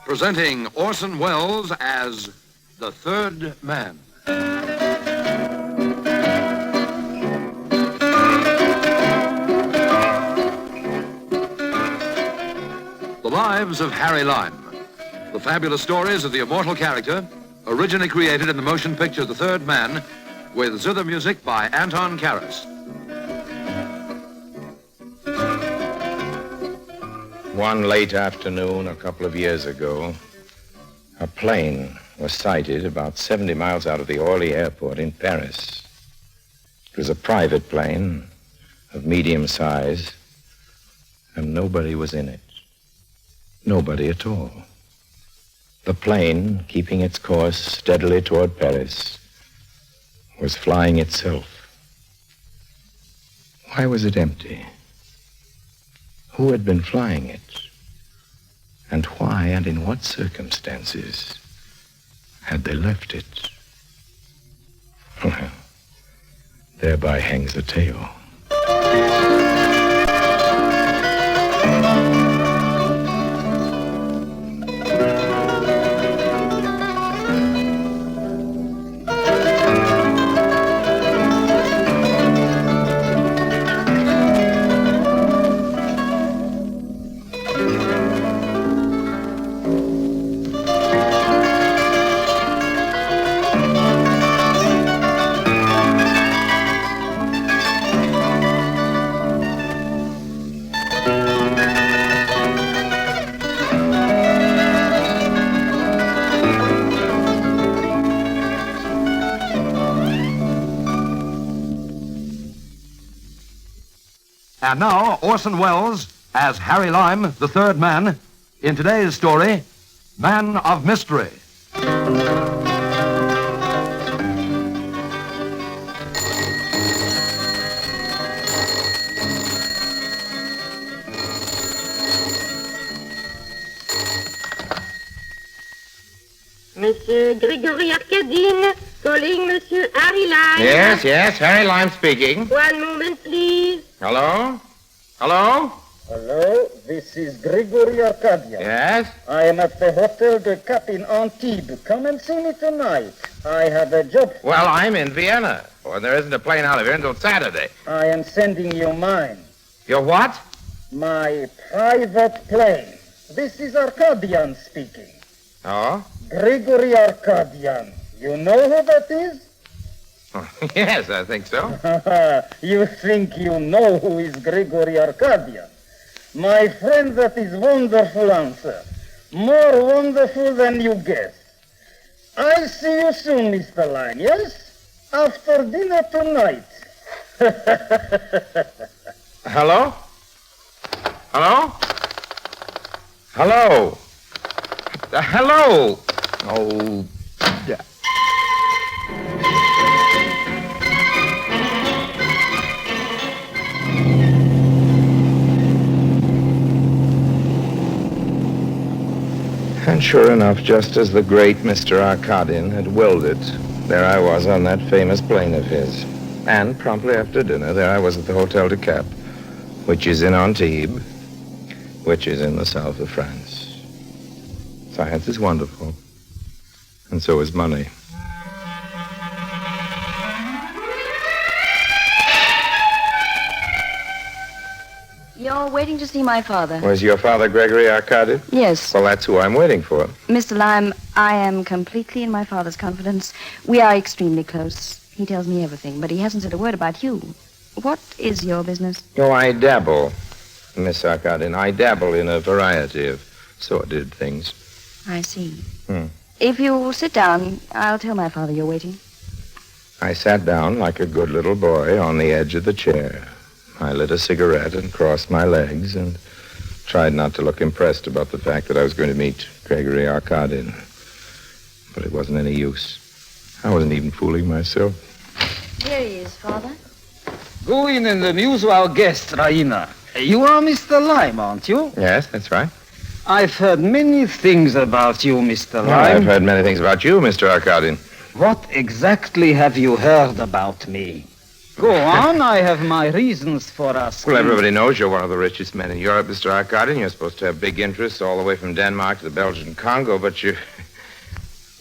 Presenting Orson Welles as The Third Man. The Lives of Harry Lime. The fabulous stories of the immortal character, originally created in the motion picture The Third Man, with zither music by Anton Karas. One late afternoon a couple of years ago, a plane was sighted about 70 miles out of the Orly airport in Paris. It was a private plane of medium size, and nobody was in it. Nobody at all. The plane, keeping its course steadily toward Paris, was flying itself. Why was it empty? Who had been flying it? And why and in what circumstances had they left it? Well, thereby hangs the tale. And now, Orson Welles as Harry Lime, the third man, in today's story, Man of Mystery. Monsieur Gregory Arcadine, calling Monsieur Harry Lime. Yes, Harry Lime speaking. One moment, please. Hello? Hello? Hello, this is Gregory Arcadian. Yes? I am at the Hotel de Cap in Antibes. Come and see me tonight. I have a job. Well, I'm in Vienna. Or there isn't a plane out of here until Saturday. I am sending you mine. Your what? My private plane. This is Arcadian speaking. Oh? Gregory Arcadian. You know who that is? Oh, yes, I think so. You think you know who is Gregory Arcadian? My friend, that is wonderful answer. More wonderful than you guess. I'll see you soon, Mr. Lime, yes? After dinner tonight. Hello? Hello? Hello? Hello? Oh, yeah. And sure enough, just as the great Mr. Arcadian had willed it, there I was on that famous plane of his. And promptly after dinner, there I was at the Hotel de Cap, which is in Antibes, which is in the south of France. Science is wonderful, and so is money. You're waiting to see my father? Was your father Gregory Arcadian? Yes. Well, that's who I'm waiting for. Mr. Lime, I am completely in my father's confidence. We are extremely close. He tells me everything, but he hasn't said a word about you. What is your business? Oh, I dabble, Miss Arcadian. I dabble in a variety of sordid things. I see. If you sit down, I'll tell my father you're waiting. I sat down like a good little boy on the edge of the chair. I lit a cigarette and crossed my legs and tried not to look impressed about the fact that I was going to meet Gregory Arcadian. But it wasn't any use. I wasn't even fooling myself. Here he is, Father. Go in and amuse our guest, Raina. You are Mr. Lime, aren't you? Yes, that's right. I've heard many things about you, Mr. Well, Lime. I've heard many things about you, Mr. Arkadin. What exactly have you heard about me? Go on, I have my reasons for asking. Well, everybody knows you're one of the richest men in Europe, Mr. Arkadin. You're supposed to have big interests all the way from Denmark to the Belgian Congo, but you...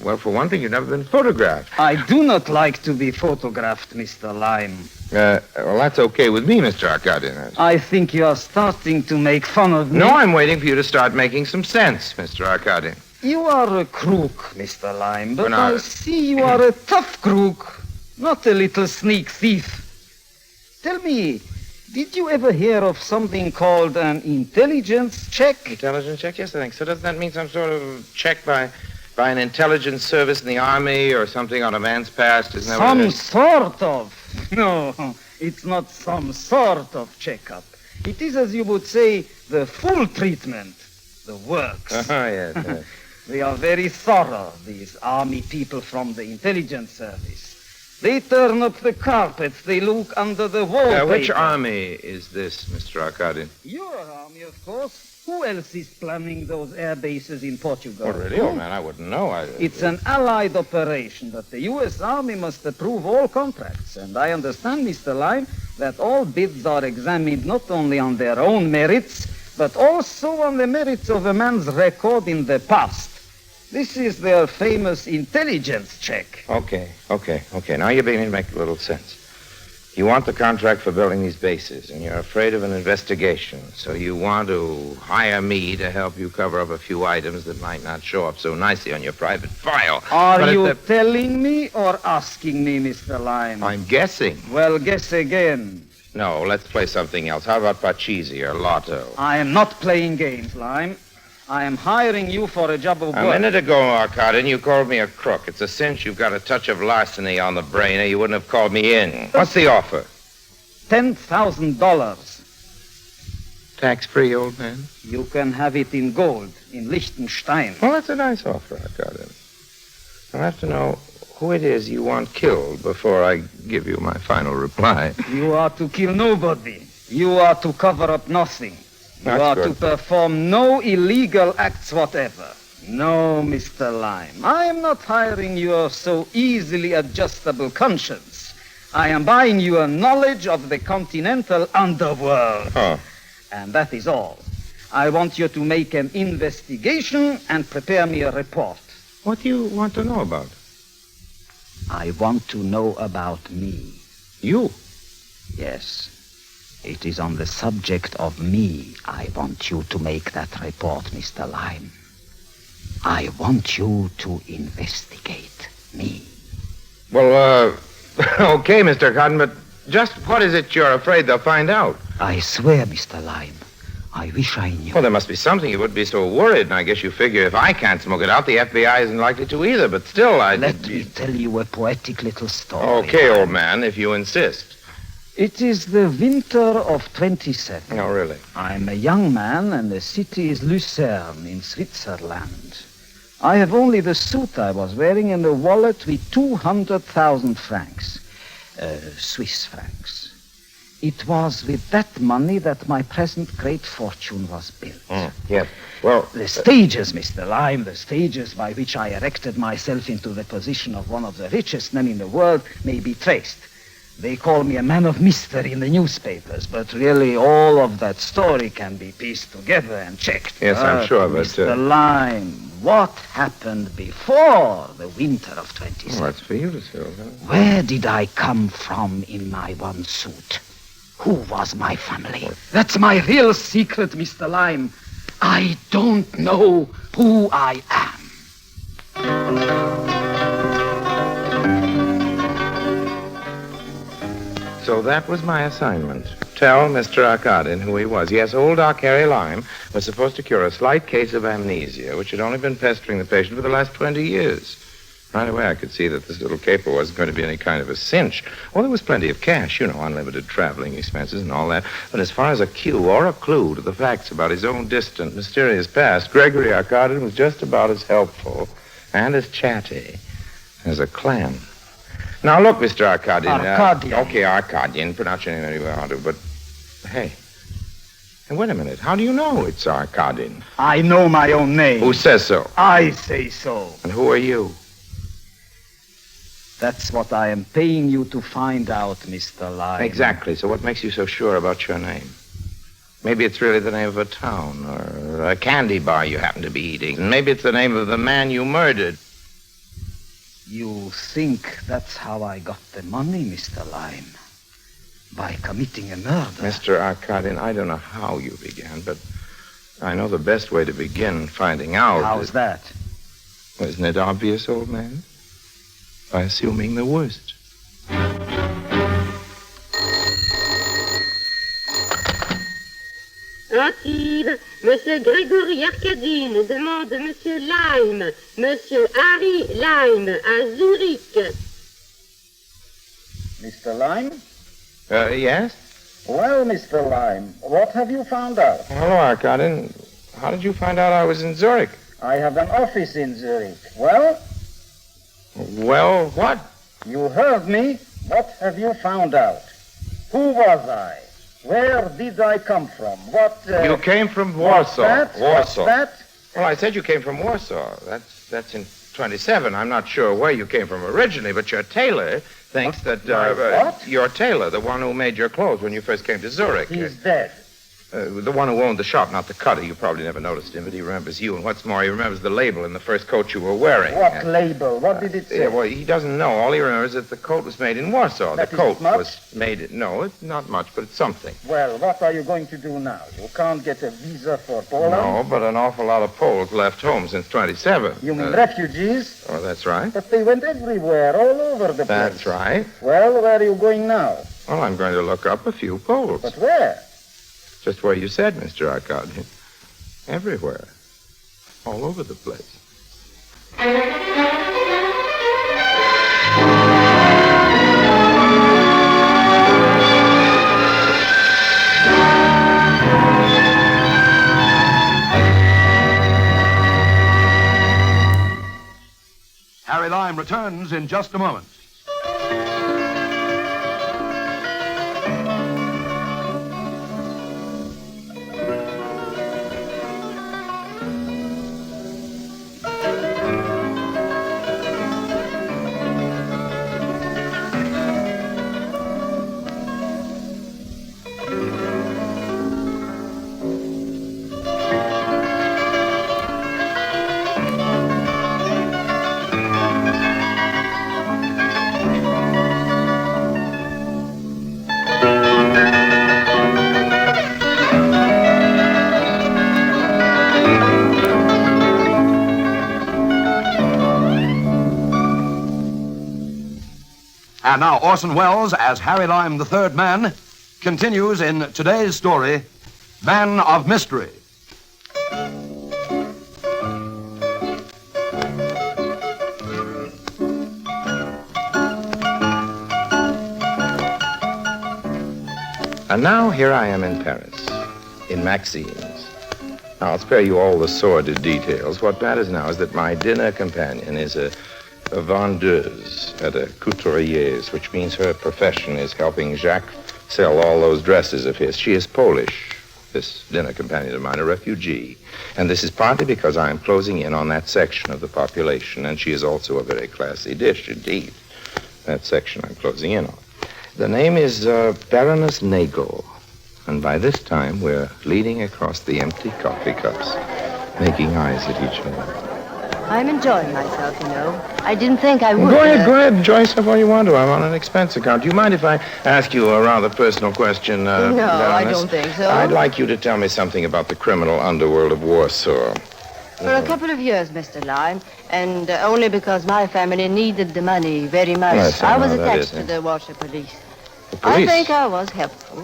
Well, for one thing, you've never been photographed. I do not like to be photographed, Mr. Lime. Well, that's okay with me, Mr. Arkadin. I think you are starting to make fun of me. No, I'm waiting for you to start making some sense, Mr. Arkadin. You are a crook, Mr. Lime, but Well, now- I see you are a tough crook, not a little sneak thief. Tell me, did you ever hear of something called an intelligence check? Intelligence check? Yes, I think so. Doesn't that mean some sort of check by an intelligence service in the army or something on a man's past? Isn't that what it Some is? sort of. No, it's not some sort of checkup. It is, as you would say, the full treatment, the works. Yes, yes. They are very thorough, these army people from the intelligence service. They turn up the carpets, they look under the wallpaper. Which army is this, Mr. Arkadin? Your army, of course. Who else is planning those air bases in Portugal? Oh, really, old man? I wouldn't know. It's an allied operation, but the U.S. Army must approve all contracts. And I understand, Mr. Lime, that all bids are examined not only on their own merits, but also on the merits of a man's record in the past. This is their famous intelligence check. Okay. Now you're beginning to make a little sense. You want the contract for building these bases, and you're afraid of an investigation, so you want to hire me to help you cover up a few items that might not show up so nicely on your private file. Are you telling me or asking me, Mr. Lime? I'm guessing. Well, guess again. No, let's play something else. How about Pachisi or Lotto? I am not playing games, Lime. I am hiring you for a job of A work. minute ago, Arkadin, you called me a crook. It's a cinch you've got a touch of larceny on the brain, or you wouldn't have called me in. What's the offer? $10,000. Tax-free, old man? You can have it in gold, in Liechtenstein. Well, that's a nice offer, Arkadin. I'll have to know who it is you want killed before I give you my final reply. You are to kill nobody. You are to cover up nothing. You That's are good. to perform no illegal acts whatever. No, Mr. Lime. I am not hiring your so easily adjustable conscience. I am buying your knowledge of the continental underworld. Oh. And that is all. I want you to make an investigation and prepare me a report. What do you want to know about? I want to know about me. You? Yes. It is on the subject of me I want you to make that report, Mr. Lime. I want you to investigate me. Well, okay, Mr. Cotton, but just what is it you're afraid they'll find out? I swear, Mr. Lime, I wish I knew. Well, there must be something you would be so worried, and I guess you figure if I can't smoke it out, the FBI isn't likely to either, but still, Let me tell you a poetic little story. Okay, old man, if you insist. It is the winter of 27. No, really? I'm a young man, and the city is Lucerne in Switzerland. I have only the suit I was wearing and a wallet with 200,000 francs, Swiss francs. It was with that money that my present great fortune was built. Yes. Well, The stages, Mr. Lime, the stages by which I erected myself into the position of one of the richest men in the world may be traced. They call me a man of mystery in the newspapers, but really all of that story can be pieced together and checked. Yes, I'm sure, but... Mr. Lime, what happened before the winter of 27? Well, that's for you to say, old man. Where did I come from in my one suit? Who was my family? That's my real secret, Mr. Lime. I don't know who I am. So that was my assignment. Tell Mr. Arkadin who he was. Yes, old Doc Harry Lime was supposed to cure a slight case of amnesia, which had only been pestering the patient for the last 20 years. Right away, I could see that this little caper wasn't going to be any kind of a cinch. Well, there was plenty of cash, you know, unlimited traveling expenses and all that. But as far as a cue or a clue to the facts about his own distant, mysterious past, Gregory Arkadin was just about as helpful and as chatty as a clam. Now, look, Mr. Arkadian. Arkadian. Okay, Arkadian. Pronounce your name any way you want to, but... Hey, wait a minute. How do you know it's Arkadian? I know my own name. Who says so? I say so. And who are you? That's what I am paying you to find out, Mr. Lime. Exactly. So what makes you so sure about your name? Maybe it's really the name of a town or a candy bar you happen to be eating. And maybe it's the name of the man you murdered. You think that's how I got the money, Mr. Lime? By committing a murder? Mr. Arkadian, I don't know how you began, but I know the best way to begin finding out. How's that? Well, isn't it obvious, old man? By assuming the worst. Antibes, Monsieur Grégory Arcadine demande Monsieur Lime, Monsieur Harry Lime, à Zurich. Mr. Lime? Yes? Well, Mr. Lime, what have you found out? Hello, Arkadian. How did you find out I was in Zurich? I have an office in Zurich. Well? Well, what? You heard me. What have you found out? Who was I? Where did I come from? What, You came from Warsaw. What's that? Warsaw. What's that? Well, I said you came from Warsaw. That's in 27. I'm not sure where you came from originally, but your tailor thinks that... what? Your tailor, the one who made your clothes when you first came to Zurich. He's dead. The one who owned the shop, not the cutter. You probably never noticed him, but he remembers you. And what's more, he remembers the label in the first coat you were wearing. What label? What did it say? Yeah, well, he doesn't know. All he remembers is that the coat was made in Warsaw. That the coat isn't much? was made... No, it's not much, but it's something. Well, what are you going to do now? You can't get a visa for Poland? No, but an awful lot of Poles left home since 27. You mean refugees? Oh, that's right. But they went everywhere, all over the place. That's right. Well, where are you going now? Well, I'm going to look up a few Poles. But where? Just where you said, Mr. Arkadian. Everywhere. All over the place. Harry Lime returns in just a moment. And now Orson Welles as Harry Lime, the Third Man, continues in today's story, Man of Mystery. And now here I am in Paris, in Maxine's. Now, I'll spare you all the sordid details. What matters now is that my dinner companion is a vendeuse at a couturier's, which means her profession is helping Jacques sell all those dresses of his. She is Polish, this dinner companion of mine, a refugee. And this is partly because I am closing in on that section of the population, and she is also a very classy dish indeed, that section I'm closing in on. The name is Baroness Nagel, and by this time we're leaning across the empty coffee cups, making eyes at each other. I'm enjoying myself, you know. I didn't think I would. Go ahead. Enjoy yourself all you want to. I'm on an expense account. Do you mind if I ask you a rather personal question, No, Baroness? I don't think so. I'd like you to tell me something about the criminal underworld of Warsaw. For a couple of years, Mr. Lime, and only because my family needed the money very much. Yes, I I was know that attached is, to the Warsaw police. The police? I think I was helpful.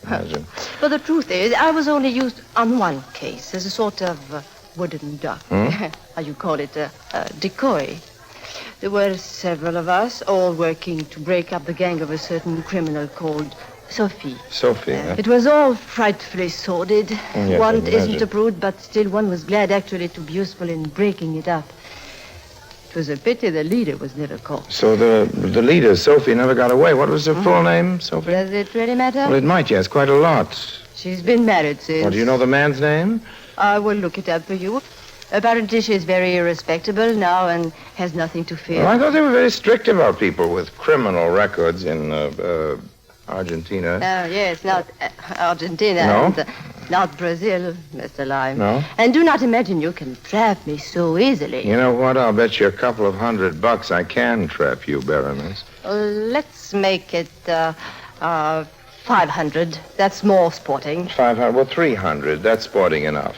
Imagine. But the truth is, I was only used on one case as a sort of wooden duck. How you call it, a decoy. There were several of us, all working to break up the gang of a certain criminal called Sophie. Sophie, huh? It was all frightfully sordid. Yes, One I isn't imagine. a brute, but still one was glad actually to be useful in breaking it up. It was a pity the leader was never caught. So the leader, Sophie, never got away. What was her full name, Sophie? Does it really matter? Well, it might, yes, quite a lot. She's been married since. Well, do you know the man's name? I will look it up for you. Apparently she's very respectable now and has nothing to fear. Well, I thought they were very strict about people with criminal records in Argentina. Oh, yes, not Argentina. No? And, not Brazil, Mr. Lime. No? And do not imagine you can trap me so easily. You know what? I'll bet you a couple of $100 I can trap you, Baroness. Let's make it 500. That's more sporting. 500, well, 300. That's sporting enough.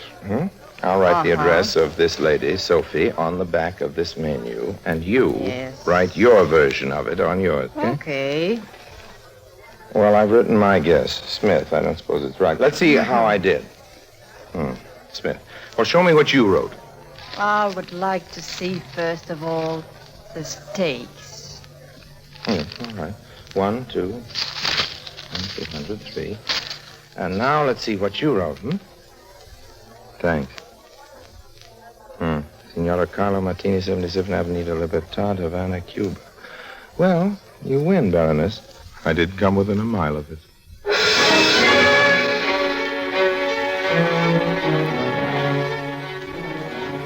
I'll write the address of this lady, Sophie, on the back of this menu, and you write your version of it on yours. Okay. Well, I've written my guess. Smith, I don't suppose it's right. Let's see how I did. Smith. Well, show me what you wrote. I would like to see, first of all, the stakes. All right. 1, 2, 300, 3. And now let's see what you wrote, Thanks. Signora Carlo Martini, 77 Avenida Libertad, Havana, Cuba. Well, you win, Baroness. I did come within a mile of it.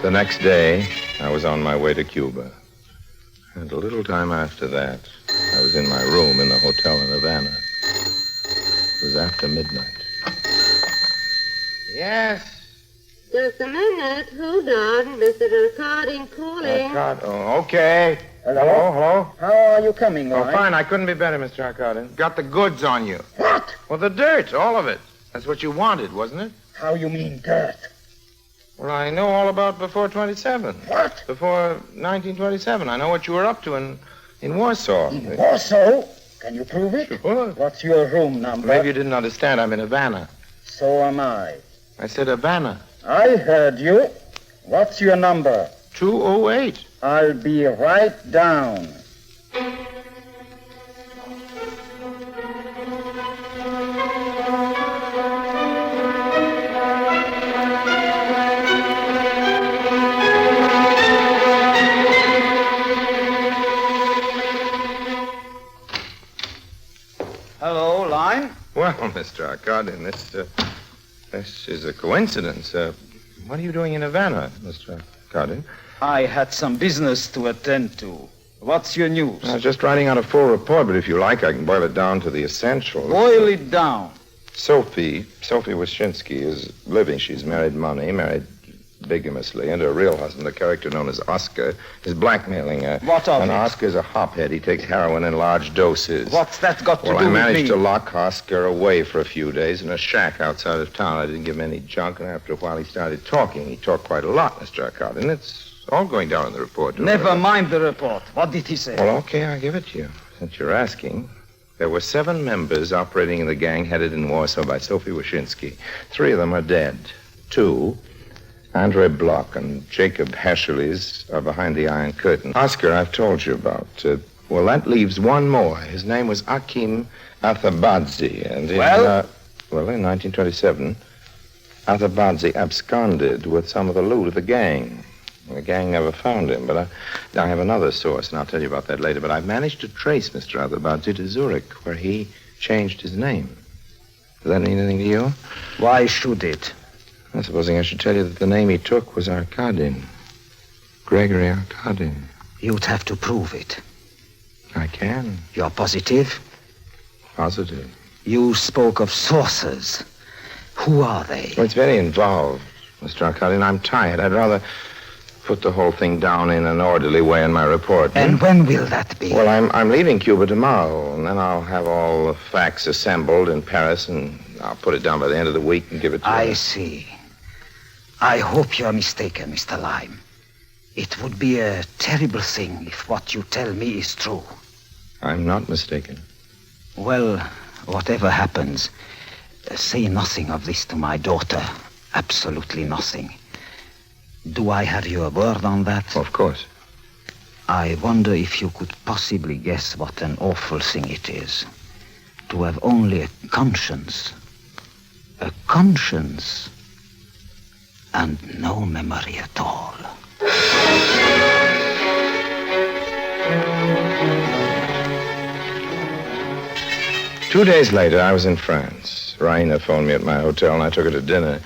The next day, I was on my way to Cuba. And a little time after that, I was in my room in the hotel in Havana. It was after midnight. Yes? Just a minute. Hold on. Mr. Recording calling. Okay. Hello? How are you coming, Oh, Lime? fine. I couldn't be better, Mr. Arkadin. Got the goods on you. What? Well, the dirt, all of it. That's what you wanted, wasn't it? How you mean dirt? Well, I know all about before 27. What? Before 1927. I know what you were up to in Warsaw. In Warsaw? Can you prove it? Sure. What's your room number? Maybe you didn't understand. I'm in Havana. So am I. I said Havana. I heard you. What's your number? 208. I'll be right down. Hello, Lime. Well, Mr. Arkadin, this is a coincidence. What are you doing in Havana, Mr. Arkadin? I had some business to attend to. What's your news? I was just writing out a full report, but if you like, I can boil it down to the essentials. Boil it down. Sophie Wyszynski is living. She's married bigamously, and her real husband, a character known as Oscar, is blackmailing her. What of and it? Oscar's a hophead. He takes heroin in large doses. What's that got to Well, do I with managed me? to lock Oscar away for a few days in a shack outside of town. I didn't give him any junk, and after a while he started talking. He talked quite a lot, Mr. Arkadin. It's all going down in the report. Never mind the report. What did he say? Well, okay, I'll give it to you, since you're asking. There were 7 members operating in the gang headed in Warsaw by Sophie Wyszynski. 3 of them are dead. 2, Andre Bloch and Jacob Heschelies, are behind the Iron Curtain. Oscar, I've told you about. Well, that leaves 1 more. His name was Akim Athabadze. And in 1927, Athabadze absconded with some of the loot of the gang. The gang never found him, but I have another source, and I'll tell you about that later. But I've managed to trace Mr. Athabadze to Zurich, where he changed his name. Does that mean anything to you? Why should it? Well, supposing I should tell you that the name he took was Arkadin. Gregory Arkadin. You'd have to prove it. I can. You're positive? Positive. You spoke of sources. Who are they? Well, it's very involved, Mr. Arkadin. I'm tired. I'd rather put the whole thing down in an orderly way in my report. And when will that be? Well, I'm leaving Cuba tomorrow, and then I'll have all the facts assembled in Paris, and I'll put it down by the end of the week and give it to you. I see. I hope you're mistaken, Mr. Lime. It would be a terrible thing if what you tell me is true. I'm not mistaken. Well, whatever happens, say nothing of this to my daughter. Absolutely nothing. Do I have your word on that? Of course. I wonder if you could possibly guess what an awful thing it is. To have only a conscience. A conscience. And no memory at all. 2 days later, I was in France. Raina phoned me at my hotel, and I took her to dinner.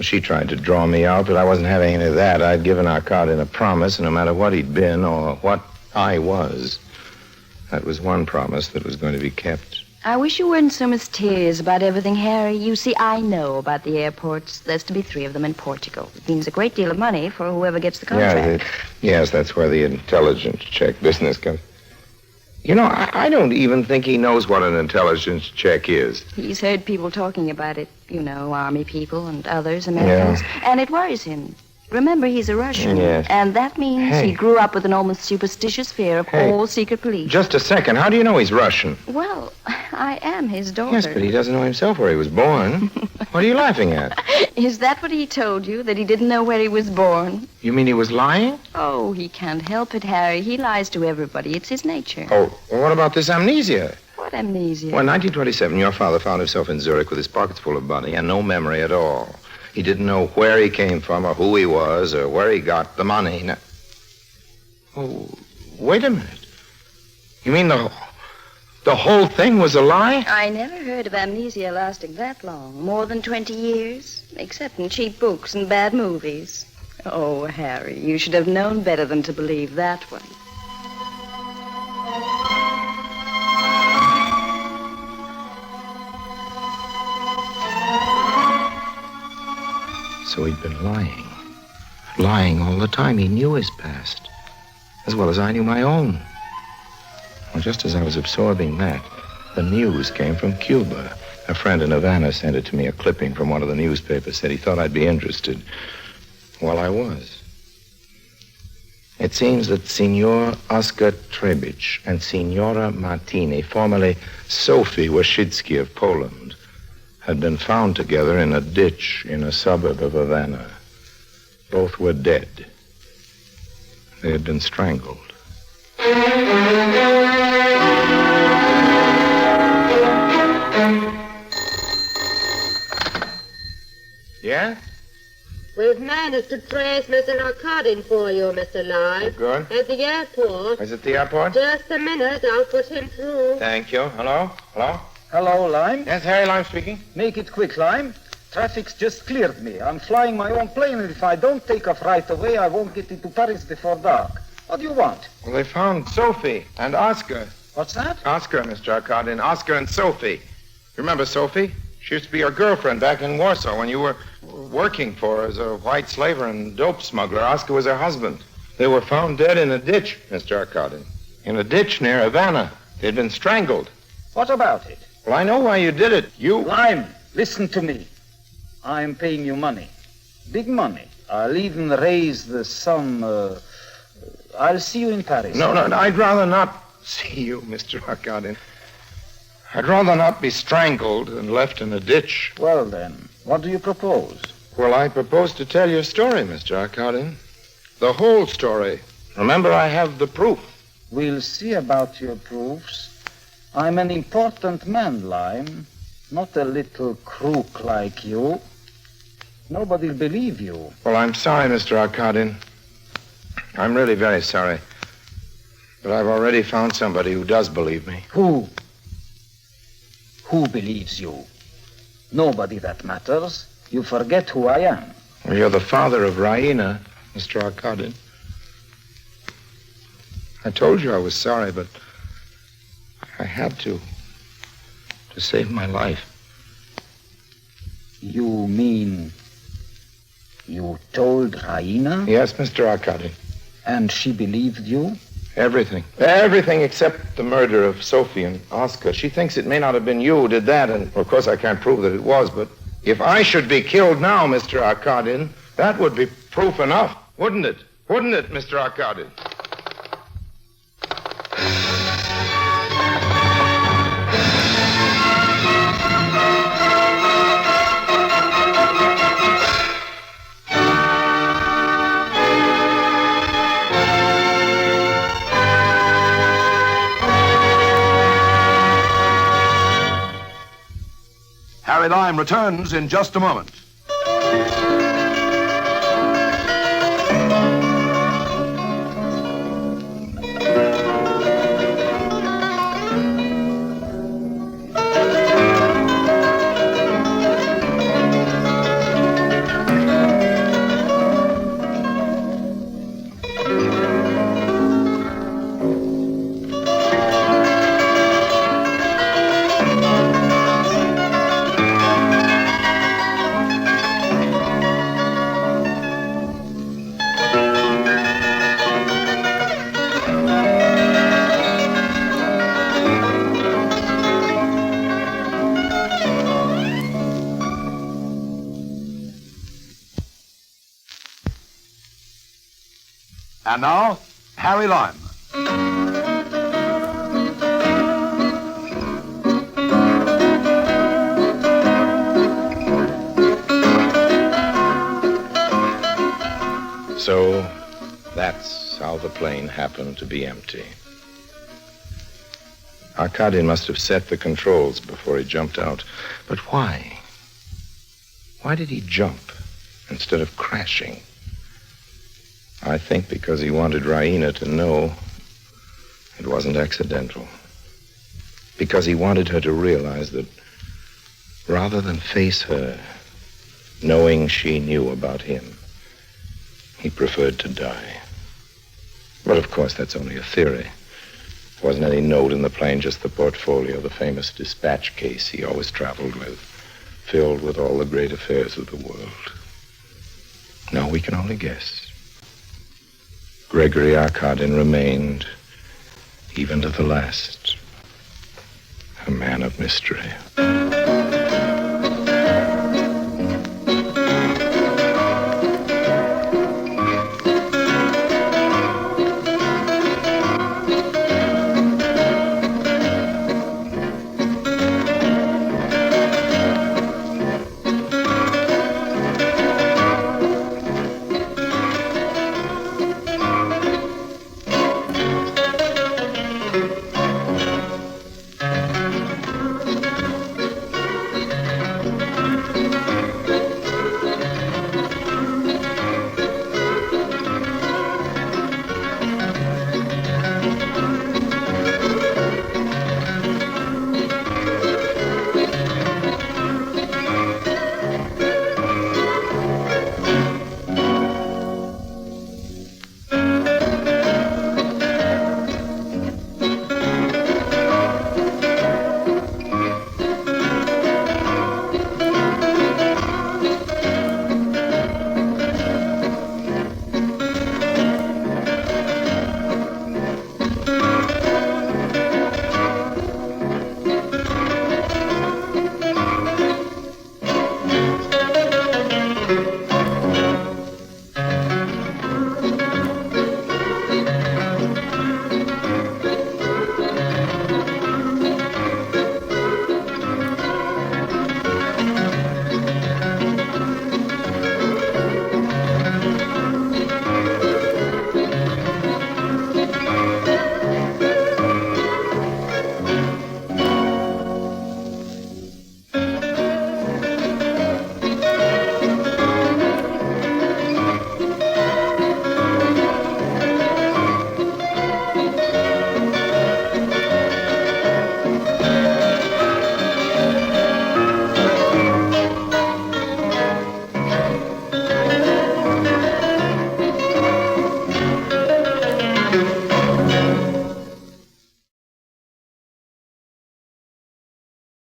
She tried to draw me out, but I wasn't having any of that. I'd given Arkadin a promise, and no matter what he'd been or what I was, that was one promise that was going to be kept. I wish you weren't so mysterious about everything, Harry. You see, I know about the airports. There's to be 3 of them in Portugal. It means a great deal of money for whoever gets the contract. Yes, that's where the intelligence check business comes. You know, I don't even think he knows what an intelligence check is. He's heard people talking about it, you know, army people and others, Americans, and it worries him. Remember, he's a Russian, yes. And that means he grew up with an almost superstitious fear of all secret police. Just a second. How do you know he's Russian? Well, I am his daughter. Yes, but he doesn't know himself where he was born. What are you laughing at? Is that what he told you, that he didn't know where he was born? You mean he was lying? Oh, he can't help it, Harry. He lies to everybody. It's his nature. Oh, well, what about this amnesia? What amnesia? Well, in 1927, your father found himself in Zurich with his pockets full of money and no memory at all. He didn't know where he came from or who he was or where he got the money. Now, oh, wait a minute. You mean the whole thing was a lie? I never heard of amnesia lasting that long. More than 20 years. Except in cheap books and bad movies. Oh, Harry, you should have known better than to believe that one. So he'd been lying. Lying all the time. He knew his past, as well as I knew my own. Well, just as I was absorbing that, the news came from Cuba. A friend in Havana sent it to me, a clipping from one of the newspapers. Said he thought I'd be interested. Well, I was. It seems that Signor Oskar Trebich and Signora Martini, formerly Sophie Waszczycki of Poland, had been found together in a ditch in a suburb of Havana. Both were dead. They had been strangled. Yeah? We've managed to trace Mr. Arkadin for you, Mr. Lime. Good. At the airport. Is it the airport? Just a minute, I'll put him through. Thank you. Hello? Hello? Hello, Lime. Yes, Harry Lime speaking. Make it quick, Lime. Traffic's just cleared me. I'm flying my own plane, and if I don't take off right away, I won't get into Paris before dark. What do you want? Well, they found Sophie and Oscar. What's that? Oscar, Mr. Arkadin. Oscar and Sophie. You remember Sophie? She used to be your girlfriend back in Warsaw when you were working for her as a white slaver and dope smuggler. Oscar was her husband. They were found dead in a ditch, Mr. Arkadin. In a ditch near Havana. They'd been strangled. What about it? Well, I know why you did it. You... Lime, listen to me. I'm paying you money. Big money. I'll even raise the sum. I'll see you in Paris. No, I'd rather not see you, Mr. Arkadin. I'd rather not be strangled and left in a ditch. Well, then, what do you propose? Well, I propose to tell your story, Mr. Arkadin. The whole story. Remember, I have the proof. We'll see about your proofs. I'm an important man, Lime. Not a little crook like you. Nobody'll believe you. Well, I'm sorry, Mr. Arkadin. I'm really very sorry. But I've already found somebody who does believe me. Who? Who believes you? Nobody that matters. You forget who I am. Well, you're the father of Raina, Mr. Arkadin. I told you I was sorry, but I had to save my life. You mean you told Raina? Yes, Mr. Arkadin. And she believed you? Everything. Everything except the murder of Sophie and Oscar. She thinks it may not have been you who did that, and of course I can't prove that it was, but if I should be killed now, Mr. Arkadin, that would be proof enough, wouldn't it? Wouldn't it, Mr. Arkadin? Harry Lime returns in just a moment. And now, Harry Lime. So, that's how the plane happened to be empty. Arkady must have set the controls before he jumped out. But why? Why did he jump instead of crashing? I think because he wanted Raina to know it wasn't accidental. Because he wanted her to realize that rather than face her, knowing she knew about him, he preferred to die. But of course, that's only a theory. There wasn't any note in the plane, just the portfolio, the famous dispatch case he always traveled with, filled with all the great affairs of the world. Now we can only guess. Gregory Arkadin remained, even to the last, a man of mystery.